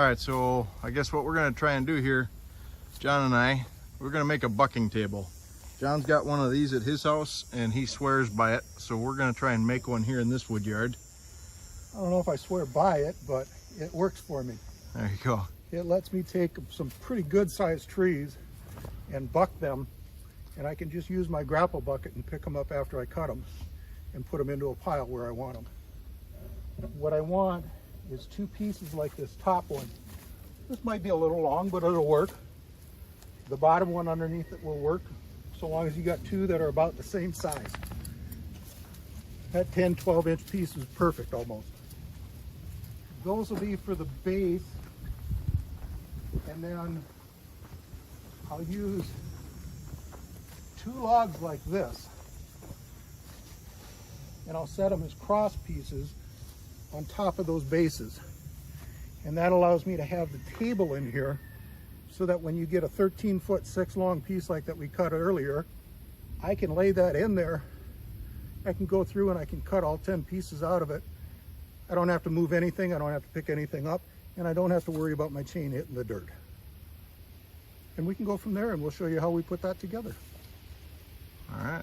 Alright, so I guess what we're going to try and do here, John and I, we're going to make a bucking table. John's got one of these at his house and he swears by it, so we're going to try and make one here in this wood yard. I don't know if I swear by it, but it works for me. There you go. It lets me take some pretty good sized trees and buck them, and I can just use my grapple bucket and pick them up after I cut them and put them into a pile where I want them. What I want is two pieces like this top one. This might be a little long, but it'll work. The bottom one underneath it will work, so long as you got two that are about the same size. That 10, 12-inch piece is perfect almost. Those will be for the base, and then I'll use two logs like this, and I'll set them as cross pieces on top of those bases. And that allows me to have the table in here so that when you get a 13-foot 6 long piece like that we cut earlier, I can lay that in there. I can go through and I can cut all 10 pieces out of it. I don't have to move anything, I don't have to pick anything up, and I don't have to worry about my chain hitting the dirt. And we can go from there and we'll show you how we put that together. All right.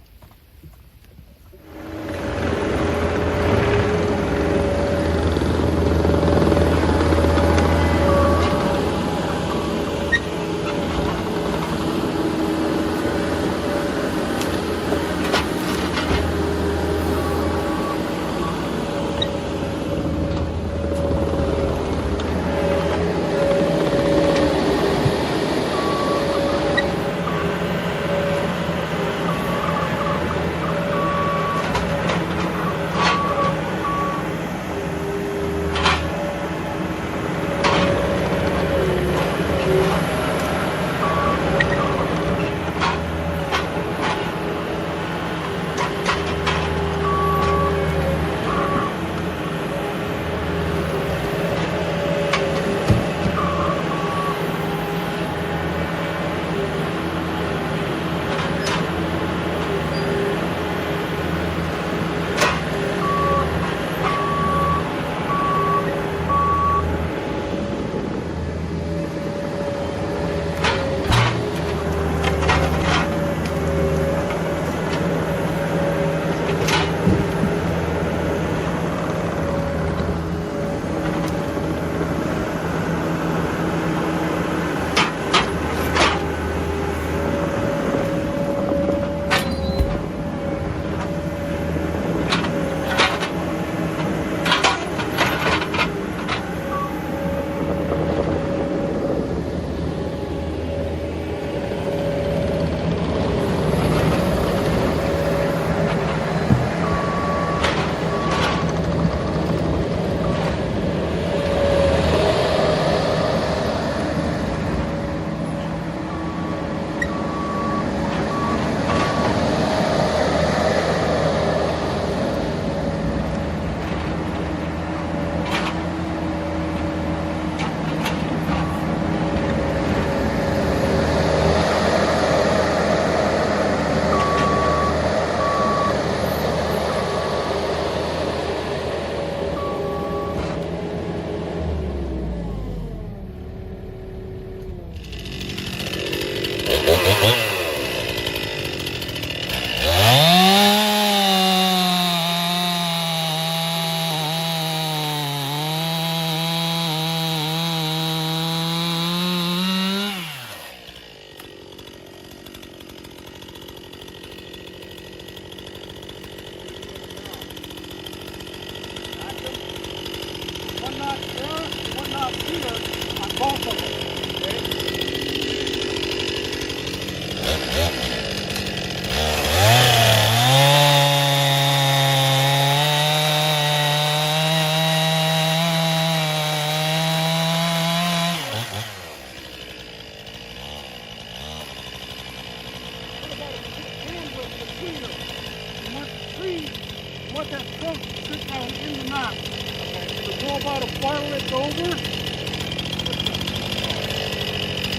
Let that trunk sit down in the knot. So go about a bar width over.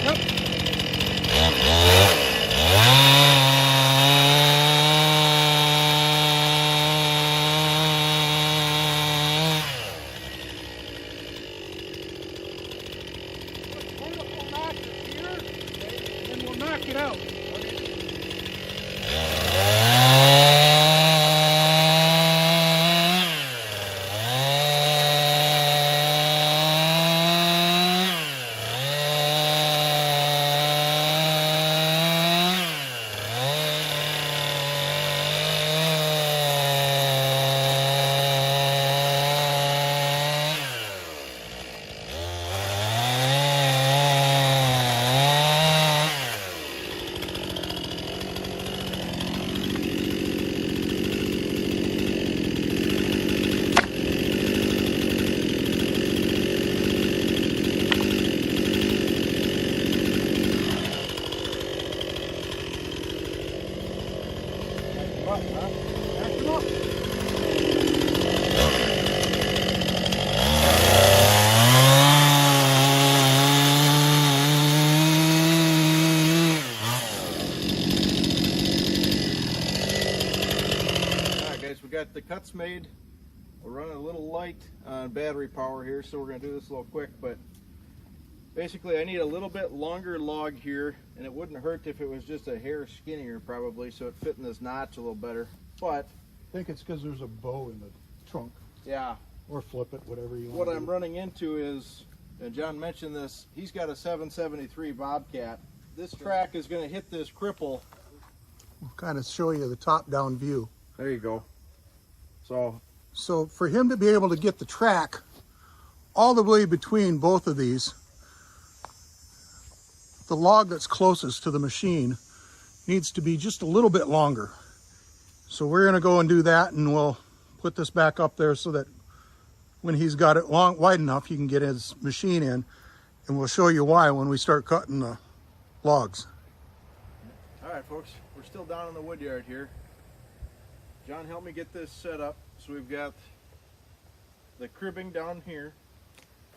Yep. it out. Got the cuts made. We're running a little light on battery power here, so we're going to do this a little quick, but basically I need a little bit longer log here, and it wouldn't hurt if it was just a hair skinnier probably, so it fit in this notch a little better. But I think it's because there's a bow in the trunk. Yeah. Or flip it, whatever you want. What I'm running into is, and John mentioned this, he's got a 773 Bobcat. This track is going to hit this cripple. We'll kind of show you the top-down view. There you go. So for him to be able to get the track all the way between both of these, the log that's closest to the machine needs to be just a little bit longer. So we're going to go and do that, and we'll put this back up there so that when he's got it wide enough, he can get his machine in, and we'll show you why when we start cutting the logs. All right, folks, we're still down in the wood yard here. John helped me get this set up. So we've got the cribbing down here.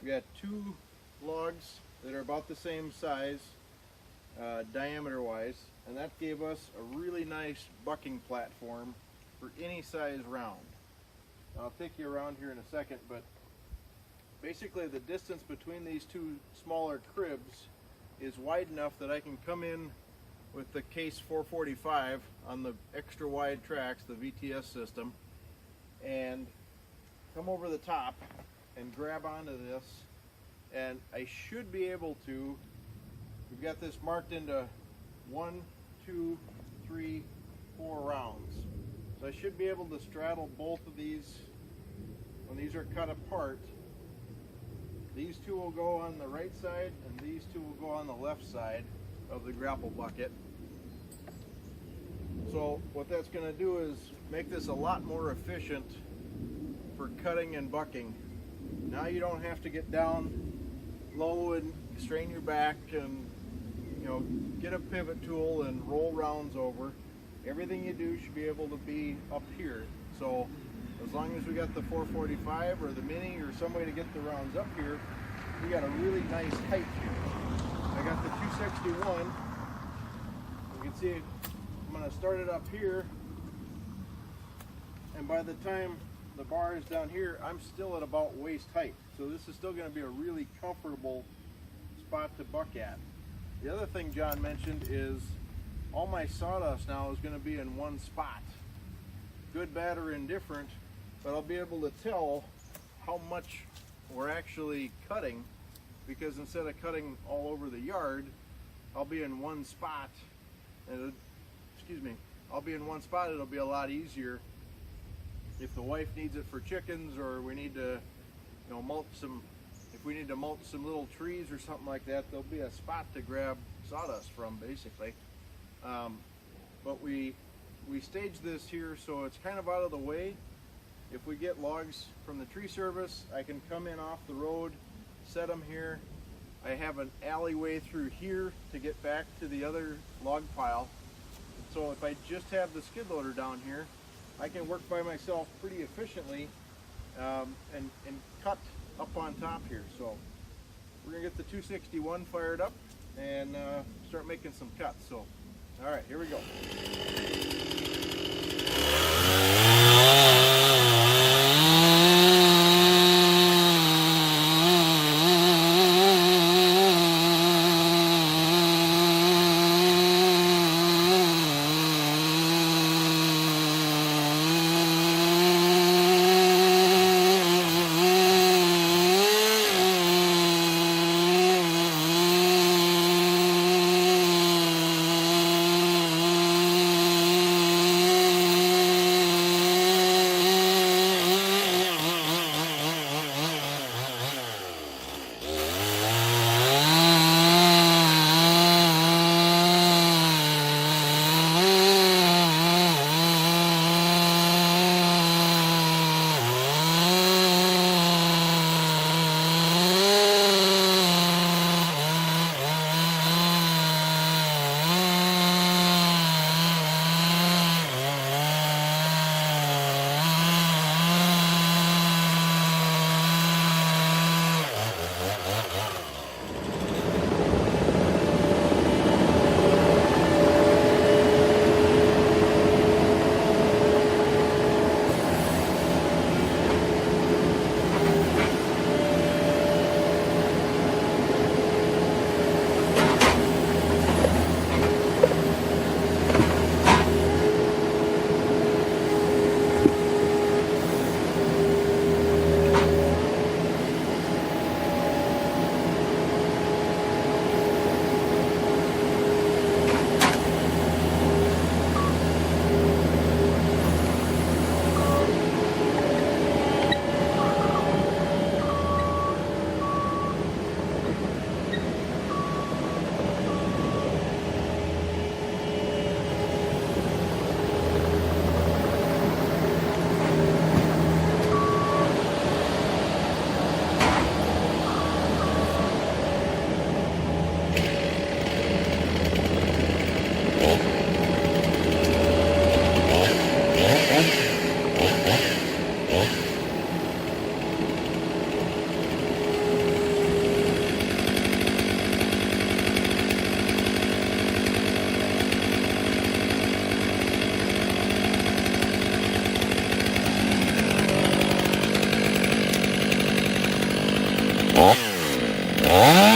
We got two logs that are about the same size, diameter wise, and that gave us a really nice bucking platform for any size round. I'll take you around here in a second, but basically the distance between these two smaller cribs is wide enough that I can come in with the case 445 on the extra wide tracks, the VTS system, and come over the top and grab onto this, and I should be able to, we've got this marked into 1, 2, 3, 4 rounds. So I should be able to straddle both of these when these are cut apart. These two will go on the right side and these two will go on the left side of the grapple bucket. So what that's going to do is make this a lot more efficient for cutting and bucking. Now you don't have to get down low and strain your back and, you know, get a pivot tool and roll rounds over. Everything you do should be able to be up here. So as long as we got the 445 or the Mini or some way to get the rounds up here, we got a really nice height here. I got the 261. You can see I'm going to start it up here, and by the time the bar is down here, I'm still at about waist height. So this is still going to be a really comfortable spot to buck at. The other thing John mentioned is all my sawdust now is going to be in one spot. Good, bad, or indifferent, but I'll be able to tell how much we're actually cutting, because instead of cutting all over the yard, I'll be in one spot. And I'll be in one spot. It'll be a lot easier if the wife needs it for chickens, or we need to, you know, mulch some. If we need to mulch some little trees or something like that, there'll be a spot to grab sawdust from, basically. But we stage this here so it's kind of out of the way. If we get logs from the tree service, I can come in off the road, set them here. I have an alleyway through here to get back to the other log pile. So if I just have the skid loader down here, I can work by myself pretty efficiently and cut up on top here. So we're gonna get the 261 fired up and start making some cuts. So, all right, here we go. Bye.